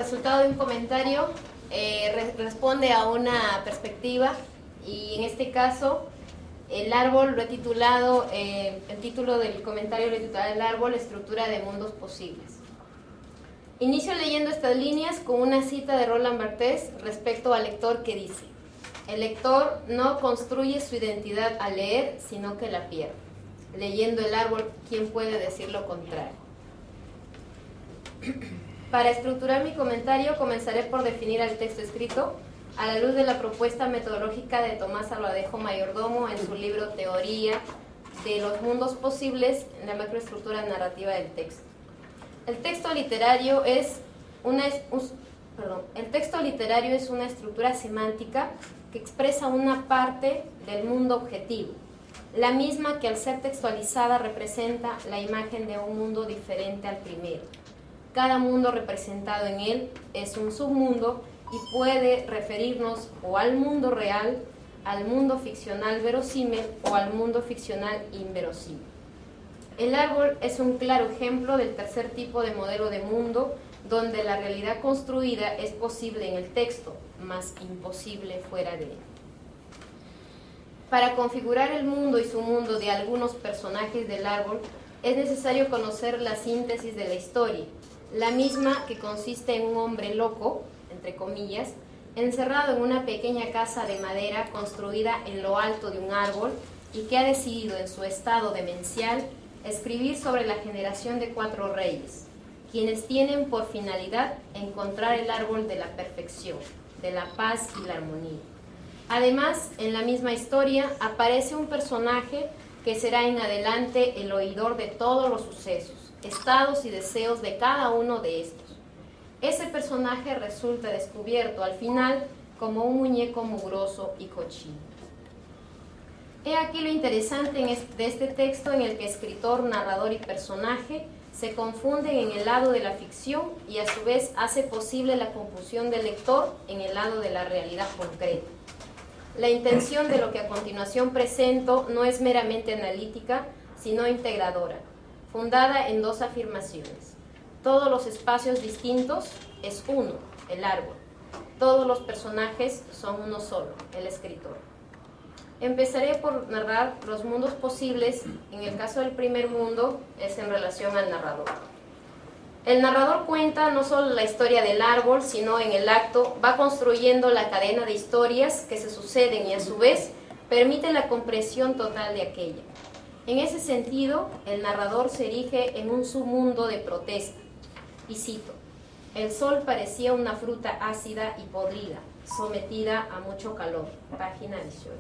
resultado de un comentario responde a una perspectiva, y en este caso el árbol lo he titulado, el título del comentario lo he titulado El árbol, estructura de mundos posibles. Inicio leyendo estas líneas con una cita de Roland Barthes respecto al lector, que dice: el lector no construye su identidad al leer, sino que la pierde. Leyendo el árbol, ¿quién puede decir lo contrario? Para estructurar mi comentario, comenzaré por definir el texto escrito a la luz de la propuesta metodológica de Tomás Alvadejo Mayordomo en su libro Teoría de los mundos posibles en la macroestructura narrativa del texto. El texto literario es una estructura semántica que expresa una parte del mundo objetivo, la misma que al ser textualizada representa la imagen de un mundo diferente al primero. Cada mundo representado en él es un submundo y puede referirnos o al mundo real, al mundo ficcional verosímil o al mundo ficcional inverosímil. El árbol es un claro ejemplo del tercer tipo de modelo de mundo, donde la realidad construida es posible en el texto, mas imposible fuera de él. Para configurar el mundo y submundo de algunos personajes del árbol, es necesario conocer la síntesis de la historia, la misma que consiste en un hombre loco, entre comillas, encerrado en una pequeña casa de madera construida en lo alto de un árbol y que ha decidido en su estado demencial escribir sobre la generación de 4 reyes, quienes tienen por finalidad encontrar el árbol de la perfección, de la paz y la armonía. Además, en la misma historia aparece un personaje que será en adelante el oidor de todos los sucesos, estados y deseos de cada uno de estos. Ese personaje resulta descubierto al final como un muñeco mugroso y cochino. He aquí lo interesante de este texto, en el que escritor, narrador y personaje se confunden en el lado de la ficción y a su vez hace posible la confusión del lector en el lado de la realidad concreta. La intención de lo que a continuación presento no es meramente analítica, sino integradora, fundada en 2 afirmaciones. Todos los espacios distintos es uno, el árbol. Todos los personajes son uno solo, el escritor. Empezaré por narrar los mundos posibles. En el caso del primer mundo es en relación al narrador. El narrador cuenta no solo la historia del árbol, sino en el acto va construyendo la cadena de historias que se suceden y a su vez permite la comprensión total de aquella. En ese sentido, el narrador se erige en un submundo de protesta. Y cito: el sol parecía una fruta ácida y podrida, sometida a mucho calor. Página 18.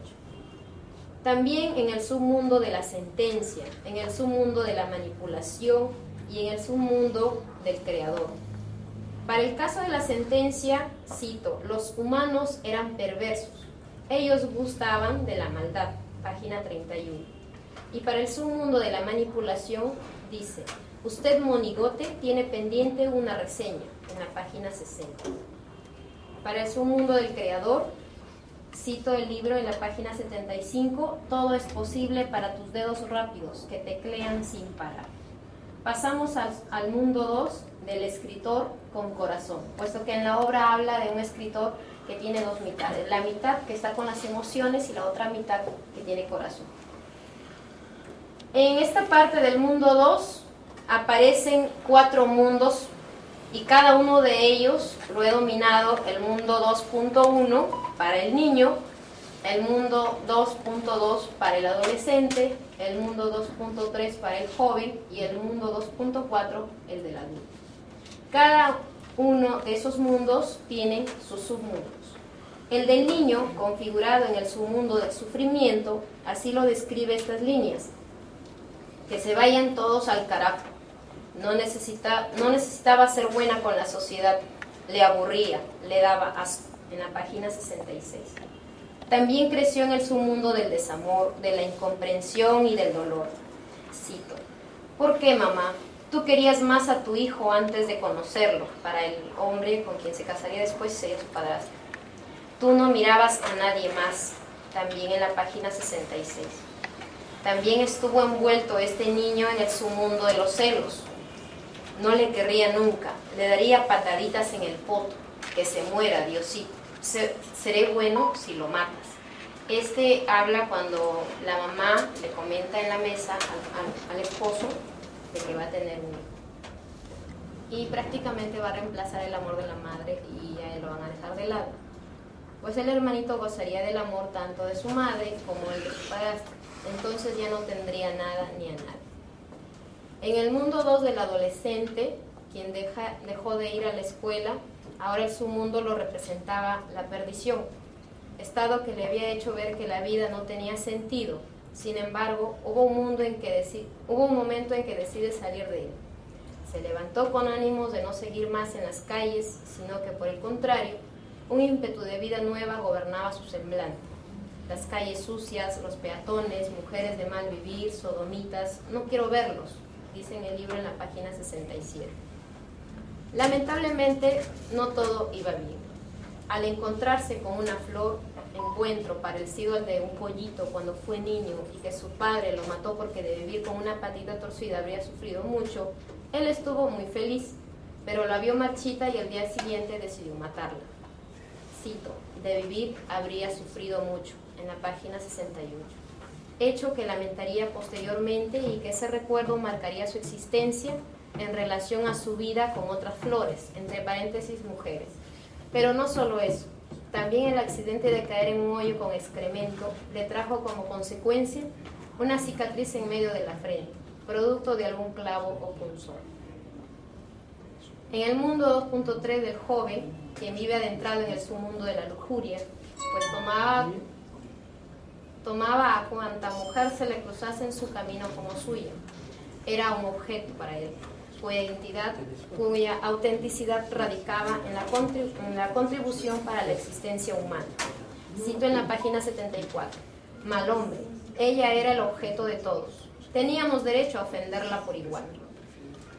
También en el submundo de la sentencia, en el submundo de la manipulación y en el submundo del creador. Para el caso de la sentencia, cito: los humanos eran perversos, ellos gustaban de la maldad. Página 31. Y para el submundo de la manipulación, dice: usted, monigote, tiene pendiente una reseña, en la página 60. Para el submundo del creador, cito el libro en la página 75: todo es posible para tus dedos rápidos que teclean sin parar. Pasamos al mundo 2 del escritor con corazón, puesto que en la obra habla de un escritor que tiene 2 mitades, la mitad que está con las emociones y la otra mitad que tiene corazón. En esta parte del mundo 2 aparecen 4 mundos y cada uno de ellos lo he dominado el mundo 2.1 para el niño, el mundo 2.2 para el adolescente, el mundo 2.3 para el joven y el mundo 2.4 el del adulto. Cada uno de esos mundos tiene sus submundos. El del niño, configurado en el submundo del sufrimiento, así lo describe estas líneas: que se vayan todos al carajo. No necesitaba ser buena con la sociedad, le aburría, le daba asco, en la página 66. También creció en el submundo del desamor, de la incomprensión y del dolor. Cito: ¿por qué, mamá? Tú querías más a tu hijo antes de conocerlo, para el hombre con quien se casaría después sería su padrastro. Tú no mirabas a nadie más, también en la página 66. También estuvo envuelto este niño en el submundo de los celos. no le querría nunca, le daría pataditas en el poto, que se muera, Diosito, seré bueno si lo matas. Este habla cuando la mamá le comenta en la mesa al esposo de que va a tener un hijo. Y prácticamente va a reemplazar el amor de la madre y a él lo van a dejar de lado. Pues el hermanito gozaría del amor tanto de su madre como el de su padrastro. Entonces ya no tendría nada ni a nadie. En el mundo 2 del adolescente, quien dejó de ir a la escuela, ahora su mundo lo representaba la perdición, estado que le había hecho ver que la vida no tenía sentido. Sin embargo, hubo un momento en que decide salir de él. Se levantó con ánimos de no seguir más en las calles, sino que por el contrario, un ímpetu de vida nueva gobernaba su semblante. Las calles sucias, los peatones, mujeres de mal vivir, sodomitas, no quiero verlos, dice en el libro en la página 67. Lamentablemente, no todo iba bien. Al encontrarse con una flor, encuentro parecido al de un pollito cuando fue niño y que su padre lo mató porque de vivir con una patita torcida habría sufrido mucho, él estuvo muy feliz, pero la vio marchita y al día siguiente decidió matarla. Cito, de vivir habría sufrido mucho, en la página 61. Hecho que lamentaría posteriormente y que ese recuerdo marcaría su existencia en relación a su vida con otras flores, entre paréntesis mujeres. Pero no solo eso, también el accidente de caer en un hoyo con excremento le trajo como consecuencia una cicatriz en medio de la frente, producto de algún clavo o punzón. En el mundo 2.3 del joven, quien vive adentrado en el submundo de la lujuria, pues tomaba a cuanta mujer se le cruzase en su camino como suya. Era un objeto para él, cuya autenticidad radicaba en la contribución para la existencia humana. Cito en la página 74. Mal hombre, ella era el objeto de todos. Teníamos derecho a ofenderla por igual.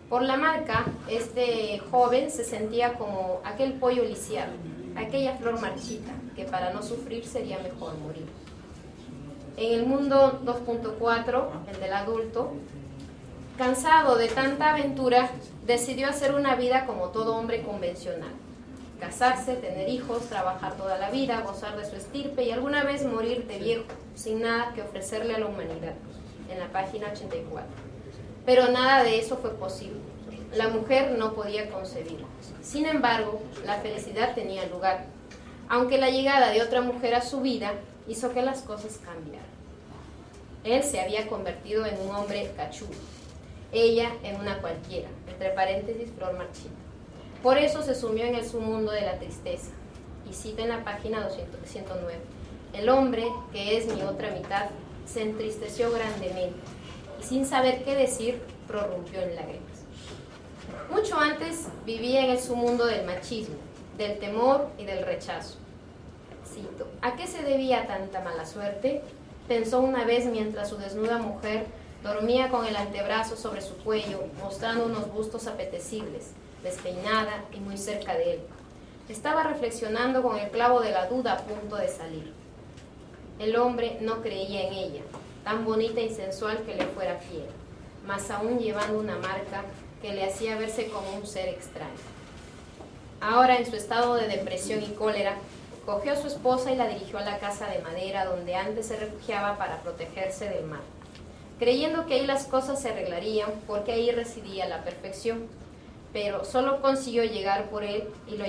Por la marca, este joven se sentía como aquel pollo lisiado, aquella flor marchita, que para no sufrir sería mejor morir. En el mundo 2.4, el del adulto, cansado de tanta aventura, decidió hacer una vida como todo hombre convencional. Casarse, tener hijos, trabajar toda la vida, gozar de su estirpe y alguna vez morir de viejo, sin nada que ofrecerle a la humanidad, en la página 84. Pero nada de eso fue posible. La mujer no podía concebir. Sin embargo, la felicidad tenía lugar, aunque la llegada de otra mujer a su vida hizo que las cosas cambiaran. Él se había convertido en un hombre cachudo, ella en una cualquiera, entre paréntesis, flor marchita. Por eso se sumió en el submundo de la tristeza. Y cita en la página 109. El hombre, que es mi otra mitad, se entristeció grandemente y sin saber qué decir, prorrumpió en lágrimas. Mucho antes vivía en el submundo del machismo, del temor y del rechazo. Cito, ¿a qué se debía tanta mala suerte? Pensó una vez mientras su desnuda mujer dormía con el antebrazo sobre su cuello, mostrando unos bustos apetecibles, despeinada y muy cerca de él. Estaba reflexionando con el clavo de la duda a punto de salir. El hombre no creía en ella, tan bonita y sensual que le fuera fiel, más aún llevando una marca que le hacía verse como un ser extraño. Ahora, en su estado de depresión y cólera, cogió a su esposa y la dirigió a la casa de madera donde antes se refugiaba para protegerse del mar, creyendo que ahí las cosas se arreglarían porque ahí residía la perfección. Pero solo consiguió que llegaran por él y lo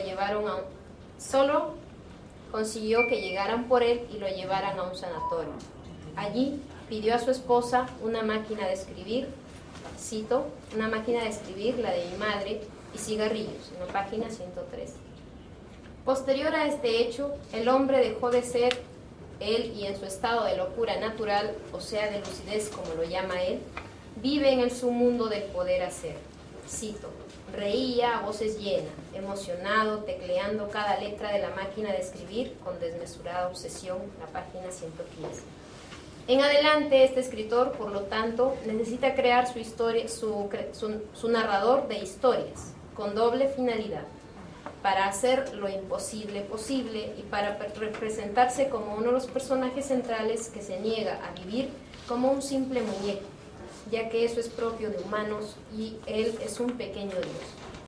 llevaran a un sanatorio. Allí pidió a su esposa una máquina de escribir, cito, una máquina de escribir, la de mi madre, y cigarrillos, en la página 103. Posterior a este hecho, el hombre dejó de ser él y en su estado de locura natural, o sea, de lucidez como lo llama él, vive en el submundo del poder hacer. Cito, reía a voces llenas, emocionado, tecleando cada letra de la máquina de escribir con desmesurada obsesión, la página 115. En adelante, este escritor, por lo tanto, necesita crear su historia, su narrador de historias, con doble finalidad, para hacer lo imposible posible y para representarse como uno de los personajes centrales que se niega a vivir como un simple muñeco, ya que eso es propio de humanos y Él es un pequeño Dios.